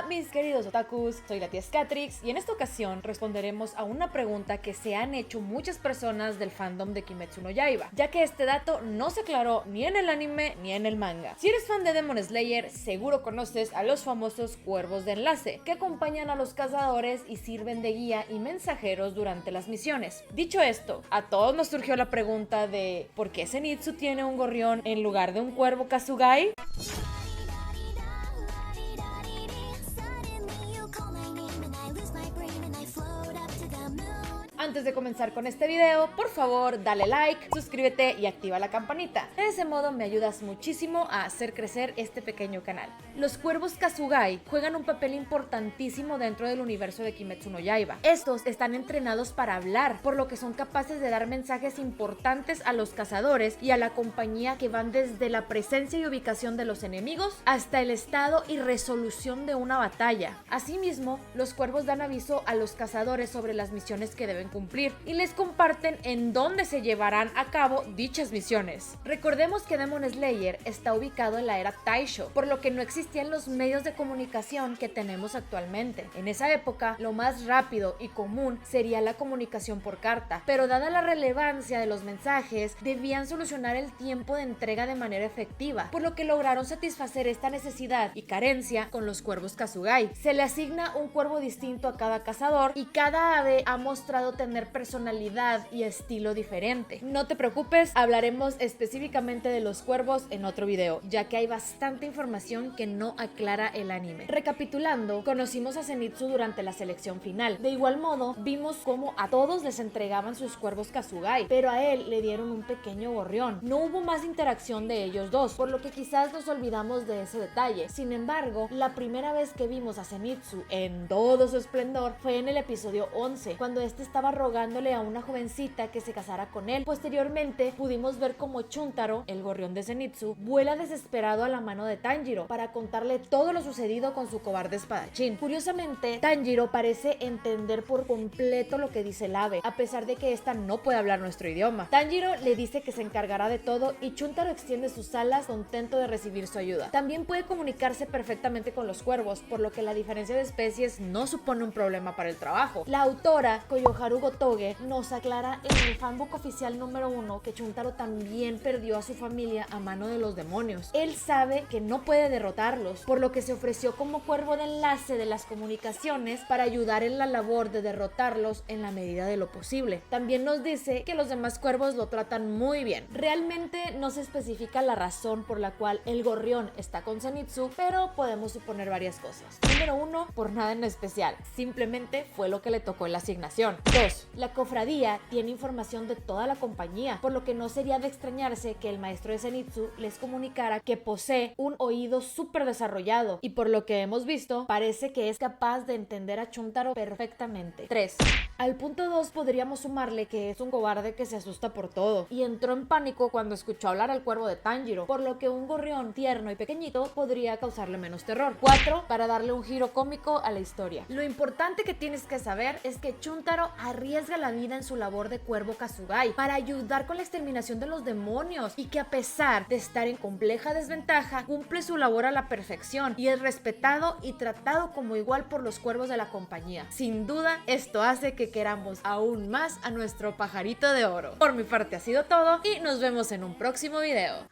Hola mis queridos otakus, soy la tía Scatrix y en esta ocasión responderemos a una pregunta que se han hecho muchas personas del fandom de Kimetsu no Yaiba, ya que este dato no se aclaró ni en el anime ni en el manga. Si eres fan de Demon Slayer, seguro conoces a los famosos cuervos de enlace, que acompañan a los cazadores y sirven de guía y mensajeros durante las misiones. Dicho esto, a todos nos surgió la pregunta de ¿por qué Zenitsu tiene un gorrión en lugar de un cuervo Kasugai? Antes de comenzar con este video, por favor dale like, suscríbete y activa la campanita. De ese modo me ayudas muchísimo a hacer crecer este pequeño canal. Los cuervos Kasugai juegan un papel importantísimo dentro del universo de Kimetsu no Yaiba. Estos están entrenados para hablar, por lo que son capaces de dar mensajes importantes a los cazadores y a la compañía, que van desde la presencia y ubicación de los enemigos hasta el estado y resolución de una batalla. Asimismo, los cuervos dan aviso a los cazadores sobre las misiones que deben cumplir y les comparten en dónde se llevarán a cabo dichas misiones. Recordemos que Demon Slayer está ubicado en la era Taisho, por lo que no existían los medios de comunicación que tenemos actualmente. En esa época, lo más rápido y común sería la comunicación por carta, pero dada la relevancia de los mensajes, debían solucionar el tiempo de entrega de manera efectiva, por lo que lograron satisfacer esta necesidad y carencia con los cuervos Kasugai. Se le asigna un cuervo distinto a cada cazador y cada ave ha mostrado tener personalidad y estilo diferente. No te preocupes, hablaremos específicamente de los cuervos en otro video, ya que hay bastante información que no aclara el anime. Recapitulando, conocimos a Zenitsu durante la selección final. De igual modo, vimos cómo a todos les entregaban sus cuervos Kasugai, pero a él le dieron un pequeño gorrión. No hubo más interacción de ellos dos, por lo que quizás nos olvidamos de ese detalle. Sin embargo, la primera vez que vimos a Zenitsu en todo su esplendor fue en el episodio 11, cuando este estaba rogándole a una jovencita que se casara con él. Posteriormente pudimos ver como Chuntaro, el gorrión de Zenitsu, vuela desesperado a la mano de Tanjiro para contarle todo lo sucedido con su cobarde espadachín. Curiosamente, Tanjiro parece entender por completo lo que dice el ave, a pesar de que esta no puede hablar nuestro idioma. Tanjiro le dice que se encargará de todo y Chuntaro extiende sus alas contento de recibir su ayuda. También puede comunicarse perfectamente con los cuervos, por lo que la diferencia de especies no supone un problema para el trabajo. La autora Koyoharu Gotoge nos aclara en el fanbook oficial número 1 que Chuntaro también perdió a su familia a mano de los demonios. Él sabe que no puede derrotarlos, por lo que se ofreció como cuervo de enlace de las comunicaciones para ayudar en la labor de derrotarlos en la medida de lo posible. También nos dice que los demás cuervos lo tratan muy bien. Realmente no se especifica la razón por la cual el gorrión está con Zenitsu, pero podemos suponer varias cosas. Número 1, por nada en especial, simplemente fue lo que le tocó en la asignación. 2. La cofradía tiene información de toda la compañía, por lo que no sería de extrañarse que el maestro de Zenitsu les comunicara que posee un oído súper desarrollado y, por lo que hemos visto, parece que es capaz de entender a Chuntaro perfectamente. 3. Al punto 2 podríamos sumarle que es un cobarde que se asusta por todo y entró en pánico cuando escuchó hablar al cuervo de Tanjiro, por lo que un gorrión tierno y pequeñito podría causarle menos terror. 4. Para darle un giro cómico a la historia. Lo importante que tienes que saber es que Chuntaro arriesga la vida en su labor de cuervo Kasugai para ayudar con la exterminación de los demonios, y que a pesar de estar en compleja desventaja, cumple su labor a la perfección y es respetado y tratado como igual por los cuervos de la compañía. Sin duda, esto hace que queramos aún más a nuestro pajarito de oro. Por mi parte ha sido todo y nos vemos en un próximo video.